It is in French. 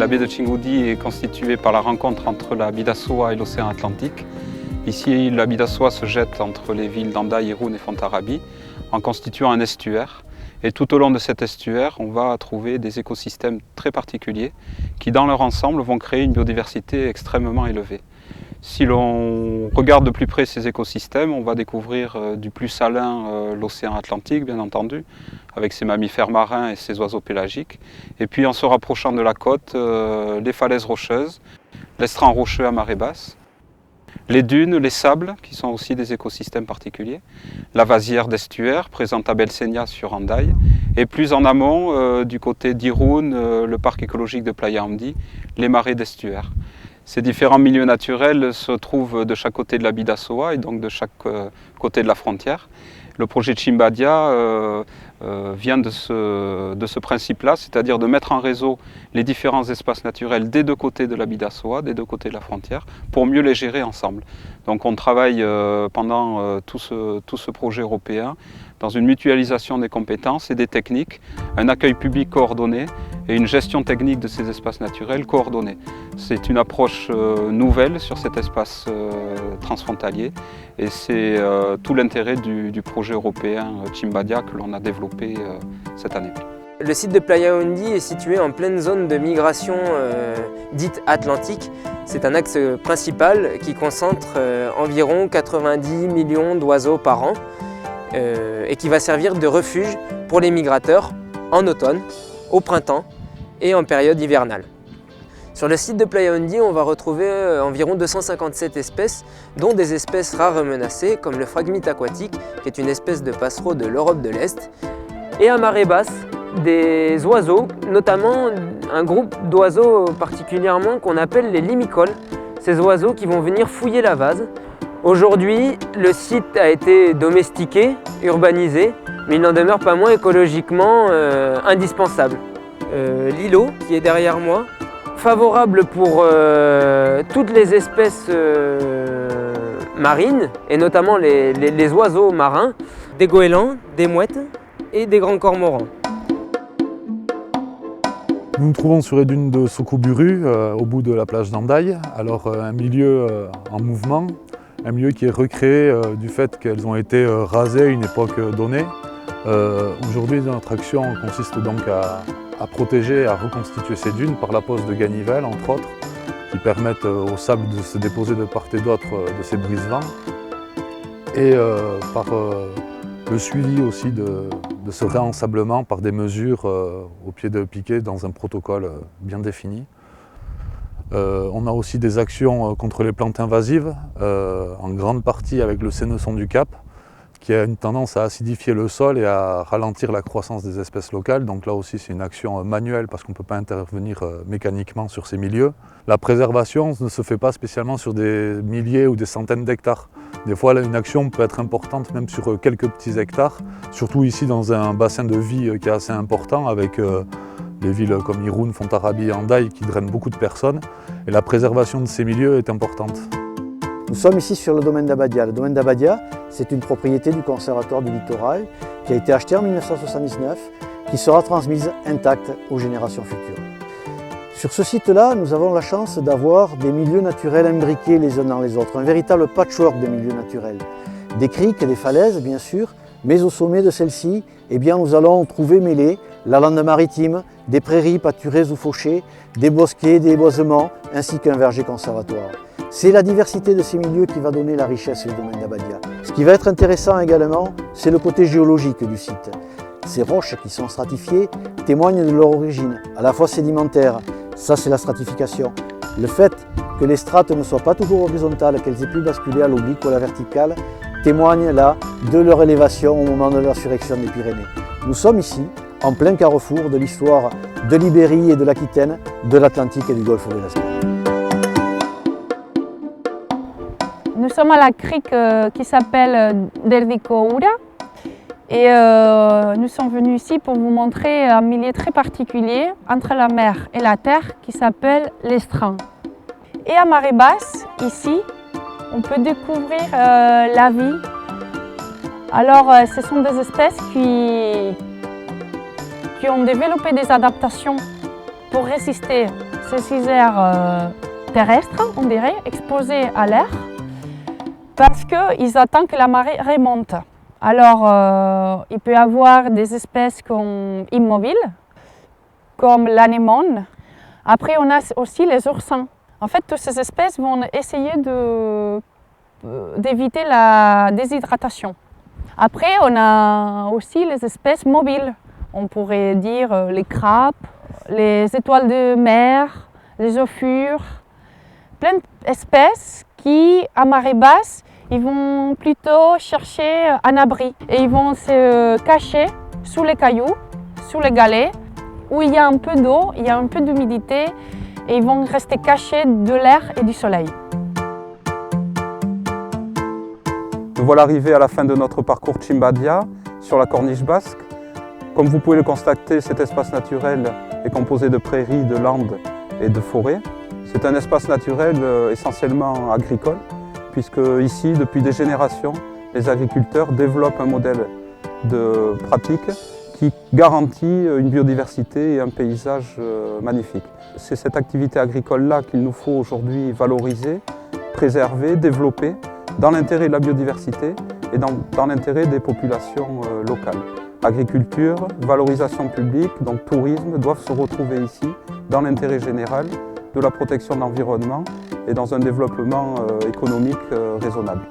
La baie de Chingundi est constituée par la rencontre entre la Bidassoa et l'océan Atlantique. Ici, la Bidassoa se jette entre les villes d'Hendaye, Irun et Fontarrabie en constituant un estuaire. Et tout au long de cet estuaire, on va trouver des écosystèmes très particuliers qui, dans leur ensemble, vont créer une biodiversité extrêmement élevée. Si l'on regarde de plus près ces écosystèmes, on va découvrir du plus salin l'océan Atlantique, bien entendu, avec ses mammifères marins et ses oiseaux pélagiques. Et puis en se rapprochant de la côte, les falaises rocheuses, l'estran rocheux à marée basse, les dunes, les sables, qui sont aussi des écosystèmes particuliers, la vasière d'estuaire, présente à Belsenia sur Hendaye, et plus en amont, du côté d'Irun, le parc écologique de Playa Andy, les marais d'estuaire. Ces différents milieux naturels se trouvent de chaque côté de la Bidassoa et donc de chaque côté de la frontière. Le projet Chimbadia vient de ce principe-là, c'est-à-dire de mettre en réseau les différents espaces naturels des deux côtés de la Bidassoa, des deux côtés de la frontière, pour mieux les gérer ensemble. Donc on travaille pendant tout ce projet européen dans une mutualisation des compétences et des techniques, un accueil public coordonné et une gestion technique de ces espaces naturels coordonnée. C'est une approche nouvelle sur cet espace transfrontalier et c'est tout l'intérêt du projet européen Chimbadia que l'on a développé cette année. Le site de Playa Andy est situé en pleine zone de migration dite atlantique. C'est un axe principal qui concentre environ 90 millions d'oiseaux par an et qui va servir de refuge pour les migrateurs en automne, au printemps et en période hivernale. Sur le site de Playa Andy, on va retrouver environ 257 espèces, dont des espèces rares menacées comme le phragmite aquatique, qui est une espèce de passereau de l'Europe de l'Est, et à marée basse, des oiseaux, notamment un groupe d'oiseaux particulièrement qu'on appelle les limicoles, ces oiseaux qui vont venir fouiller la vase. Aujourd'hui, le site a été domestiqué, urbanisé, mais il n'en demeure pas moins écologiquement indispensable. L'îlot qui est derrière moi, favorable pour toutes les espèces marines, et notamment les oiseaux marins, des goélands, des mouettes et des grands cormorans. Nous nous trouvons sur les dunes de Sokoburu, au bout de la plage d'Hendaye. Alors un milieu en mouvement, un milieu qui est recréé du fait qu'elles ont été rasées à une époque donnée. Aujourd'hui, notre action consiste donc à protéger, à reconstituer ces dunes par la pose de ganivelles, entre autres, qui permettent au sable de se déposer de part et d'autre de ces brise-vents, et par le suivi aussi de ce réensablement par des mesures au pied de piquet dans un protocole bien défini. On a aussi des actions contre les plantes invasives, en grande partie avec le sénesson du Cap, qui a une tendance à acidifier le sol et à ralentir la croissance des espèces locales. Donc là aussi c'est une action manuelle parce qu'on ne peut pas intervenir mécaniquement sur ces milieux. La préservation ne se fait pas spécialement sur des milliers ou des centaines d'hectares. Des fois là, une action peut être importante même sur quelques petits hectares, surtout ici dans un bassin de vie qui est assez important avec des villes comme Irun, Fontarrabie et Hendaye qui drainent beaucoup de personnes. Et la préservation de ces milieux est importante. Nous sommes ici sur le domaine d'Abadia. Le domaine d'Abadia, c'est une propriété du Conservatoire du Littoral qui a été achetée en 1979, qui sera transmise intacte aux générations futures. Sur ce site-là, nous avons la chance d'avoir des milieux naturels imbriqués les uns dans les autres, un véritable patchwork de milieux naturels. Des criques et des falaises, bien sûr, mais au sommet de celles-ci, nous allons trouver mêlés la lande maritime, des prairies pâturées ou fauchées, des bosquets, des boisements, ainsi qu'un verger conservatoire. C'est la diversité de ces milieux qui va donner la richesse du domaine d'Abadia. Ce qui va être intéressant également, c'est le côté géologique du site. Ces roches qui sont stratifiées témoignent de leur origine, à la fois sédimentaire, ça c'est la stratification. Le fait que les strates ne soient pas toujours horizontales, qu'elles aient pu basculer à l'oblique ou à la verticale, témoigne là de leur élévation au moment de leur surréaction des Pyrénées. Nous sommes ici, en plein carrefour de l'histoire de l'Ibérie et de l'Aquitaine, de l'Atlantique et du Golfe de l'Espagne. Nous sommes à la crique qui s'appelle Derdicoura et nous sommes venus ici pour vous montrer un milieu très particulier entre la mer et la terre qui s'appelle l'estran. Et à marée basse, ici, on peut découvrir la vie. Alors, ce sont des espèces qui ont développé des adaptations pour résister ces isères terrestres, on dirait, exposées à l'air, parce qu'ils attendent que la marée remonte. Alors, il peut y avoir des espèces immobiles, comme l'anémone. Après, on a aussi les oursins. En fait, toutes ces espèces vont essayer d'éviter la déshydratation. Après, on a aussi les espèces mobiles. On pourrait dire les crabes, les étoiles de mer, les ophures. Plein d'espèces qui, à marée basse, ils vont plutôt chercher un abri. Et ils vont se cacher sous les cailloux, sous les galets, où il y a un peu d'eau, il y a un peu d'humidité, et ils vont rester cachés de l'air et du soleil. Nous voilà arrivés à la fin de notre parcours Tximbadia sur la corniche basque. Comme vous pouvez le constater, cet espace naturel est composé de prairies, de landes et de forêts. C'est un espace naturel essentiellement agricole, puisque ici, depuis des générations, les agriculteurs développent un modèle de pratique qui garantit une biodiversité et un paysage magnifique. C'est cette activité agricole-là qu'il nous faut aujourd'hui valoriser, préserver, développer, dans l'intérêt de la biodiversité et dans l'intérêt des populations locales. Agriculture, valorisation publique, donc tourisme, doivent se retrouver ici dans l'intérêt général de la protection de l'environnement et dans un développement économique raisonnable.